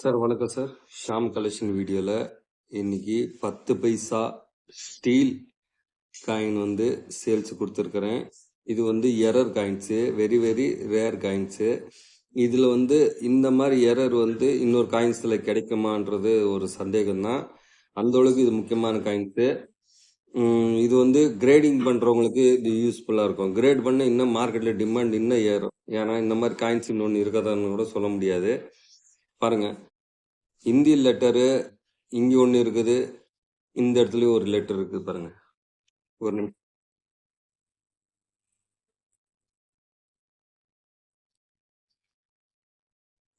Sir வணக்கம் sir. Sham collection வீடியோவில் இன்னைக்கு 10 பைசா ஸ்டீல் காயின் வந்து சேல்ஸ் கொடுத்துருக்குறேன். இது வந்து error coins, very very rare coins. இதில் வந்து இந்த மாதிரி எரர் வந்து இன்னொரு காயின்ஸில் கிடைக்குமான்றது ஒரு சந்தேகம்தான். அந்த அளவுக்கு இது முக்கியமான காயின்ஸு. இது வந்து கிரேடிங் பண்ணுறவங்களுக்கு இது யூஸ்ஃபுல்லாக இருக்கும். கிரேட் பண்ண இன்னும் மார்க்கெட்டில் டிமாண்ட் இன்னும் ஏறும். ஏன்னா இந்த மாதிரி காயின்ஸ் இன்னொன்று இருக்காதான்னு கூட சொல்ல முடியாது. பாருங்கள், ஹிந்தி லெட்டரு இங்கே ஒன்று இருக்குது, இந்த இடத்துலையும் ஒரு லெட்டர் இருக்குது பாருங்க. ஒரு நிமிஷம்.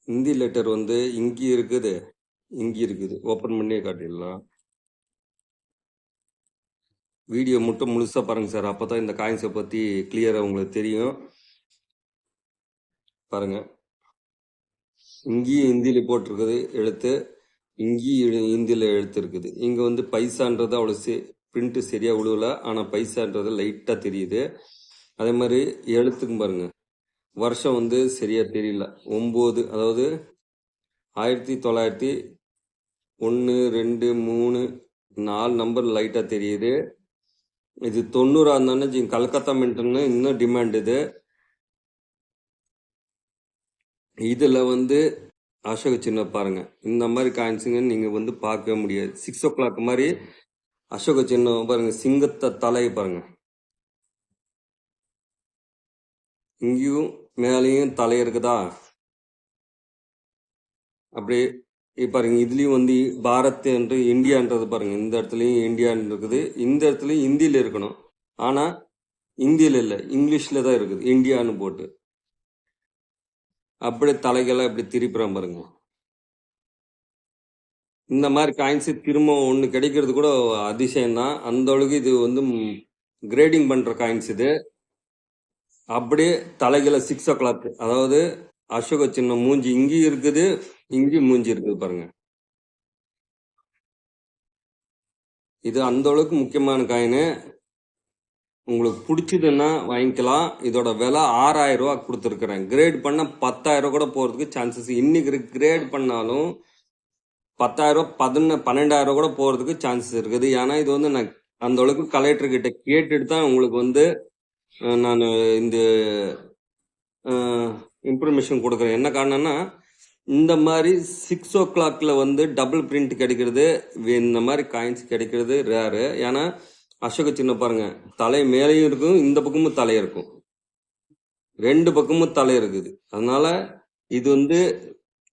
ஹிந்தி லெட்டர் வந்து இங்கே இருக்குது, இங்கே இருக்குது. ஓப்பன் பண்ணியே காட்டிடலாம். வீடியோ மட்டும் முழுசாக பாருங்கள் சார். அப்போ தான் இந்த காயின்ஸை பற்றி கிளியராக உங்களுக்கு தெரியும். பாருங்கள், இங்கேயும் ஹிந்தியில் போட்டிருக்குது எழுத்து, இங்கேயும் ஹிந்தியில் எழுத்து இருக்குது. இங்கே வந்து பைசான்றது அவ்வளோ பிரிண்ட்டு சரியாக விழுவல, ஆனால் பைசான்றது லைட்டாக தெரியுது. அதே மாதிரி எழுத்துக்கும் பாருங்கள், வருஷம் வந்து சரியாக தெரியல. 9, அதாவது 1901, 2, 3, 4 நம்பர் லைட்டாக தெரியுது. இது 90 இருந்தானே கல்கத்தா மின்ட்னு இன்னும் டிமாண்ட் இது. இதில் வந்து அசோக சின்னம் பாருங்க. இந்த மாதிரி காயின்ஸுங்க நீங்கள் வந்து பார்க்கவே முடியாது. 6 o'clock மாதிரி அசோக சின்னம் பாருங்க, சிங்கத்தை தலையை பாருங்க. இங்கேயும் மேலேயும் தலை இருக்குதா, அப்படியே பாருங்க. இதுலயும் வந்து பாரத் என்று இந்தியான்றது பாருங்க. இந்த இடத்துலயும் இந்தியான்னு இருக்குது, இந்த இடத்துலயும் ஹிந்தியில இருக்கணும். ஆனா ஹிந்தியில இல்லை, இங்கிலீஷ்ல தான் இருக்குது, இந்தியான்னு போட்டு. அப்படியே தலைகளை இப்படி திருப்பிறான் பாருங்க. இந்த மாதிரி காயின்ஸ் திரும்ப ஒன்று கிடைக்கிறது கூட அதிசயம் தான். அந்த அளவுக்கு இது வந்து கிரேடிங் பண்ற காயின்ஸ் இது. அப்படியே தலைகளை 6 o'clock, அதாவது அசோக சின்னம் மூஞ்சி இங்கேயும் இருக்குது, இங்கேயும் மூஞ்சி இருக்குது பாருங்க. இது அந்த அளவுக்கு முக்கியமான காயின். உங்களுக்கு பிடிச்சதுன்னா வாங்கிக்கலாம். இதோட விலை 6000 ரூபா கொடுத்துருக்குறேன். கிரேட் பண்ண 10,000 கூட போகிறதுக்கு சான்சஸ். இன்னைக்கு கிரேட் பண்ணாலும் 10,000, 12,000 கூட போகிறதுக்கு சான்சஸ் இருக்குது. ஏன்னா இது வந்து நான் அந்த அளவுக்கு கலெக்டர்கிட்ட கேட்டுட்டு தான் உங்களுக்கு வந்து நான் இந்த இன்ஃபர்மேஷன் கொடுக்குறேன். என்ன காரணம்னா, இந்த மாதிரி 6 o'clock வந்து டபுள் பிரிண்ட் கிடைக்கிறது, இந்த மாதிரி காயின்ஸ் கிடைக்கிறது ரேரு. ஏன்னா அசோக சின்னம் பாருங்க, தலை மேலேயும் இருக்கும், இந்த பக்கமும் தலை இருக்கும், 2 பக்கமும் தலை இருக்குது. அதனால இது வந்து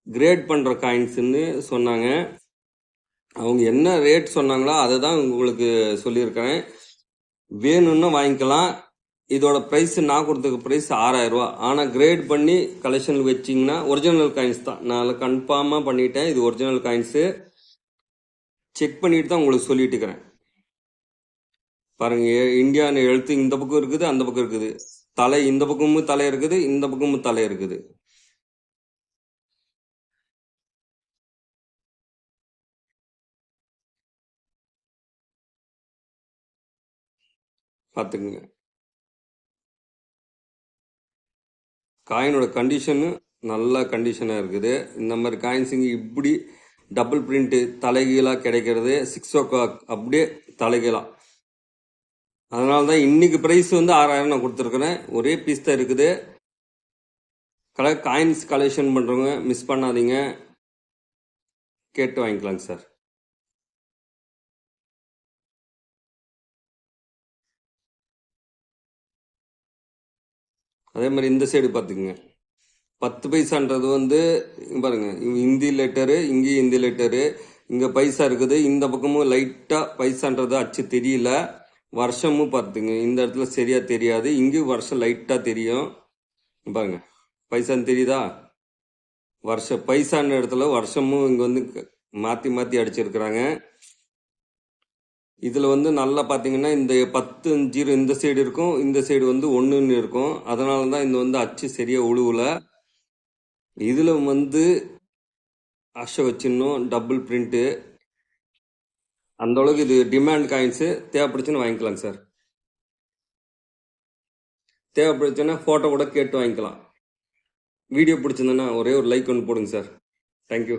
கிரேட் பண்ற காயின்ஸ்ன்னு சொன்னாங்க. அவங்க என்ன ரேட் சொன்னாங்களோ அதை தான் உங்களுக்கு சொல்லியிருக்கிறேன். வேணும்னா வாங்கிக்கலாம். இதோட ப்ரைஸ் நான் கொடுத்துருக்க ப்ரைஸ் 6000 ரூபா. ஆனால் கிரேட் பண்ணி கலெக்ஷன் வச்சிங்கன்னா ஒரிஜினல் காயின்ஸ் தான். நான் கன்ஃபார்மாக பண்ணிட்டேன், இது ஒரிஜினல் காயின்ஸு. செக் பண்ணிட்டு தான் உங்களுக்கு சொல்லிட்டு இருக்கிறேன். பாருங்க, இந்தியான்னு எழுத்து இந்த பக்கம் இருக்குது, அந்த பக்கம் இருக்குது. தலை இந்த பக்கமும் தலை இருக்குது, இந்த பக்கமும் தலை இருக்குது. பார்த்துக்குங்க. காயினோட கண்டிஷனு நல்ல கண்டிஷனாக இருக்குது. இந்த மாதிரி காயின்ஸுங்க இப்படி டபுள் பிரிண்ட்டு தலைகீழாக கிடைக்கிறது 6 o'clock அப்படியே தலைகீழாக. அதனால தான் இன்னைக்கு ப்ரைஸ் வந்து 6000 நான் கொடுத்துருக்குறேன். ஒரே பீஸ் தான் இருக்குது. காயின்ஸ் கலெக்ஷன் பண்ணுறவங்க மிஸ் பண்ணாதீங்க, கேட்டு வாங்கிக்கலாங்க சார். அதே மாதிரி இந்த சைடு பார்த்துக்குங்க. 10 பைசான்றது வந்து பாருங்க, ஹிந்தி லெட்டரு, இங்கேயும் ஹிந்தி லெட்டரு, இங்கே பைசா இருக்குது, இந்த பக்கமும் லைட்டாக பைசான்றது அச்சு தெரியல. வருஷமும் பார்த்துங்க, இந்த இடத்துல சரியா தெரியாது, இங்கேயும் வருஷம் லைட்டாக தெரியும் பாருங்க. பைசான்னு தெரியுதா, வருஷம் பைசான இடத்துல வருஷமும் இங்கே வந்து மாற்றி மாற்றி அடிச்சிருக்கிறாங்க. இதில் வந்து நல்லா பார்த்தீங்கன்னா இந்த 10 0 இந்த சைடு இருக்கும், இந்த சைடு வந்து 1ன்னு இருக்கும். அதனால தான் இந்த வந்து அச்சு சரியாக உழுவல. இதில் வந்து அசோக சின்னம் டபுள் பிரிண்ட்டு, அந்த அளவுக்கு இது டிமாண்ட் காயின்ஸு. தேவைப்படுச்சுன்னு வாங்கிக்கலாம் சார். தேவைப்படுச்சுன்னா ஃபோட்டோ கூட கேட்டு வாங்கிக்கலாம். வீடியோ பிடிச்சிருந்தேன்னா ஒரே ஒரு லைக் ஒன்று போடுங்க சார். தேங்க்யூ.